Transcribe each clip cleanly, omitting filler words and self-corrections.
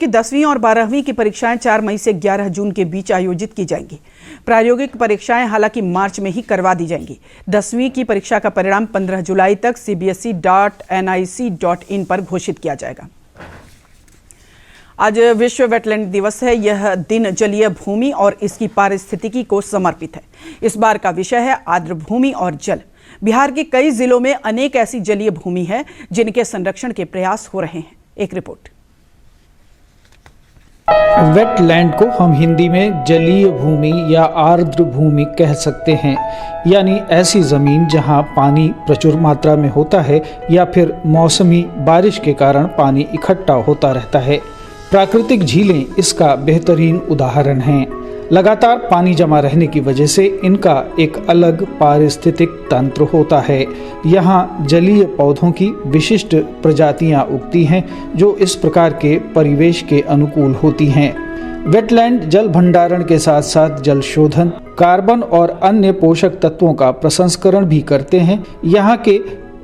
कि 10वीं और 12वीं की परीक्षाएं 4 मई से 11 जून के बीच आयोजित की जाएंगी। प्रायोगिक परीक्षाएं हालांकि मार्च में ही करवा दी जाएंगी। 10वीं की परीक्षा का परिणाम 15 जुलाई तक cbse.nic.in पर घोषित किया जाएगा। आज विश्व वेटलैंड दिवस है। यह दिन जलीय भूमि और इसकी पारिस्थितिकी को समर्पित है। इस बार का विषय है आर्द्र भूमि और जल। बिहार के कई जिलों में अनेक ऐसी जलीय भूमि है जिनके संरक्षण के प्रयास हो रहे हैं। एक रिपोर्ट। वेटलैंड को हम हिंदी में जलीय भूमि या आर्द्र भूमि कह सकते हैं, यानी ऐसी जमीन जहां पानी प्रचुर मात्रा में होता है या फिर मौसमी बारिश के कारण पानी इकट्ठा होता रहता है। प्राकृतिक झीलें इसका बेहतरीन उदाहरण हैं। लगातार पानी जमा रहने की वजह से इनका एक अलग पारिस्थितिक तंत्र होता है। यहाँ जलीय पौधों की विशिष्ट प्रजातियाँ उगती हैं जो इस प्रकार के परिवेश के अनुकूल होती हैं। वेटलैंड जल भंडारण के साथ साथ जल शोधन, कार्बन और अन्य पोषक तत्वों का प्रसंस्करण भी करते हैं। यहाँ के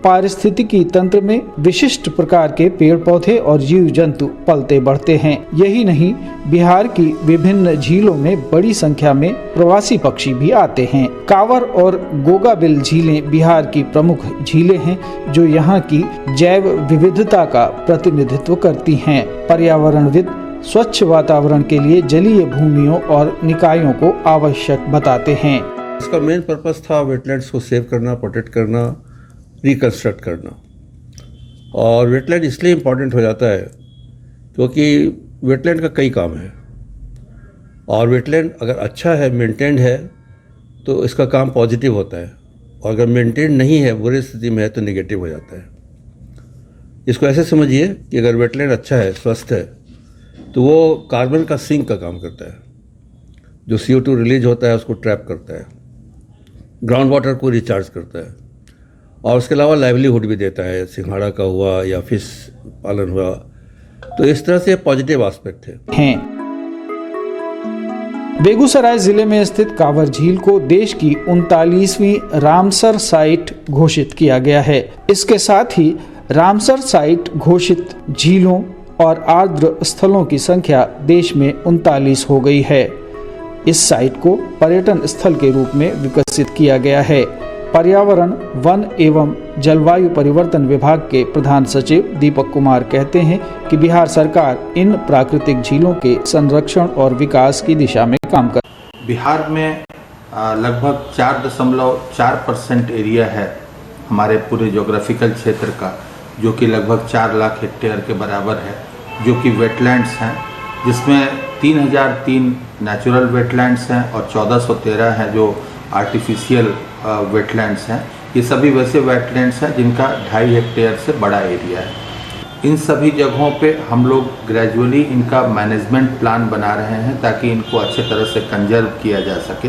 पारिस्थितिकी तंत्र में विशिष्ट प्रकार के पेड़ पौधे और जीव जंतु पलते बढ़ते हैं। यही नहीं, बिहार की विभिन्न झीलों में बड़ी संख्या में प्रवासी पक्षी भी आते हैं। कांवर और गोगाबिल झीलें बिहार की प्रमुख झीलें हैं जो यहाँ की जैव विविधता का प्रतिनिधित्व करती हैं। पर्यावरणविद स्वच्छ वातावरण के लिए जलीय भूमियों और निकायों को आवश्यक बताते हैं। इसका मेन पर्पस था वेटलैंड्स को सेव करना, प्रोटेक्ट करना, रिकंस्ट्रक्ट करना। और वेटलैंड इसलिए इम्पॉर्टेंट हो जाता है क्योंकि वेटलैंड का कई काम है और वेटलैंड अगर अच्छा है, मेंटेन्ड है तो इसका काम पॉजिटिव होता है, और अगर मेंटेन नहीं है, बुरी स्थिति में है तो नेगेटिव हो जाता है। इसको ऐसे समझिए कि अगर वेटलैंड अच्छा है, स्वस्थ है, तो वो कार्बन का सिंक का काम करता है। जो CO2 रिलीज होता है उसको ट्रैप करता है, ग्राउंड वाटर को रिचार्ज करता है, और उसके अलावा लाइवलीहुड भी देता है। सिंघाड़ा का हुआ या फिश पालन हुआ, तो इस तरह से पॉजिटिव एस्पेक्ट है। बेगूसराय जिले में स्थित कांवर झील को देश की 39वीं रामसर साइट घोषित किया गया है। इसके साथ ही रामसर साइट घोषित झीलों और आर्द्र स्थलों की संख्या देश में 39 हो गई है। इस साइट को पर्यटन स्थल के रूप में विकसित किया गया है। पर्यावरण, वन एवं जलवायु परिवर्तन विभाग के प्रधान सचिव दीपक कुमार कहते हैं कि बिहार सरकार इन प्राकृतिक झीलों के संरक्षण और विकास की दिशा में काम कर। बिहार में लगभग 4.4% एरिया है हमारे पूरे ज्योग्राफिकल क्षेत्र का, जो कि लगभग 4 लाख हेक्टेयर के बराबर है, जो कि वेटलैंड्स हैं, जिसमें 3003 नेचुरल वेटलैंड्स हैं और 1413 हैं जो आर्टिफिशियल वेटलैंड्स हैं। ये सभी वैसे वेटलैंड्स हैं जिनका 2.5 हेक्टेयर से बड़ा एरिया है। इन सभी जगहों पे हम लोग ग्रेजुअली इनका मैनेजमेंट प्लान बना रहे हैं ताकि इनको अच्छे तरह से कंजर्व किया जा सके।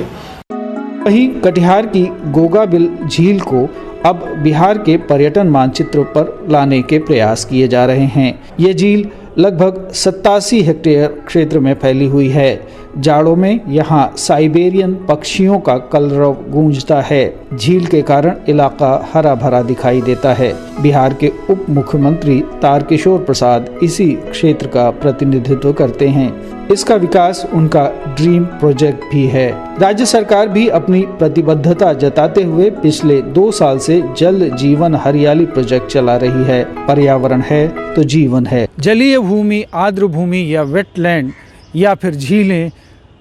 वहीं कटिहार की गोगाबिल झील को अब बिहार के पर्यटन मानचित्र पर लाने के प्रयास किए जा रहे हैं। ये झील लगभग 87 हेक्टेयर क्षेत्र में फैली हुई है। जाड़ों में यहाँ साइबेरियन पक्षियों का कलरव गूंजता है। झील के कारण इलाका हरा भरा दिखाई देता है। बिहार के उप मुख्यमंत्री तारकिशोर प्रसाद इसी क्षेत्र का प्रतिनिधित्व करते हैं। इसका विकास उनका ड्रीम प्रोजेक्ट भी है। राज्य सरकार भी अपनी प्रतिबद्धता जताते हुए पिछले 2 साल से जल जीवन हरियाली प्रोजेक्ट चला रही है। पर्यावरण है तो जीवन है। जलीय भूमि, आर्द्र भूमि या वेटलैंड या फिर झीलें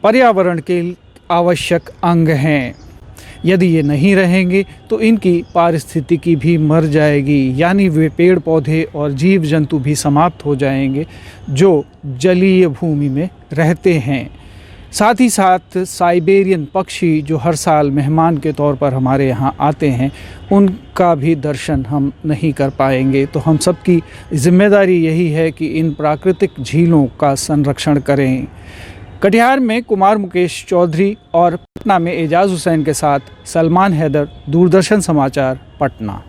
पर्यावरण के आवश्यक अंग हैं। यदि ये नहीं रहेंगे तो इनकी पारिस्थितिकी भी मर जाएगी, यानी वे पेड़ पौधे और जीव जंतु भी समाप्त हो जाएंगे जो जलीय भूमि में रहते हैं। साथ ही साथ साइबेरियन पक्षी जो हर साल मेहमान के तौर पर हमारे यहाँ आते हैं, उनका भी दर्शन हम नहीं कर पाएंगे। तो हम सबकी जिम्मेदारी यही है कि इन प्राकृतिक झीलों का संरक्षण करें। कटिहार में कुमार मुकेश चौधरी और पटना में एजाज हुसैन के साथ सलमान हैदर, दूरदर्शन समाचार, पटना।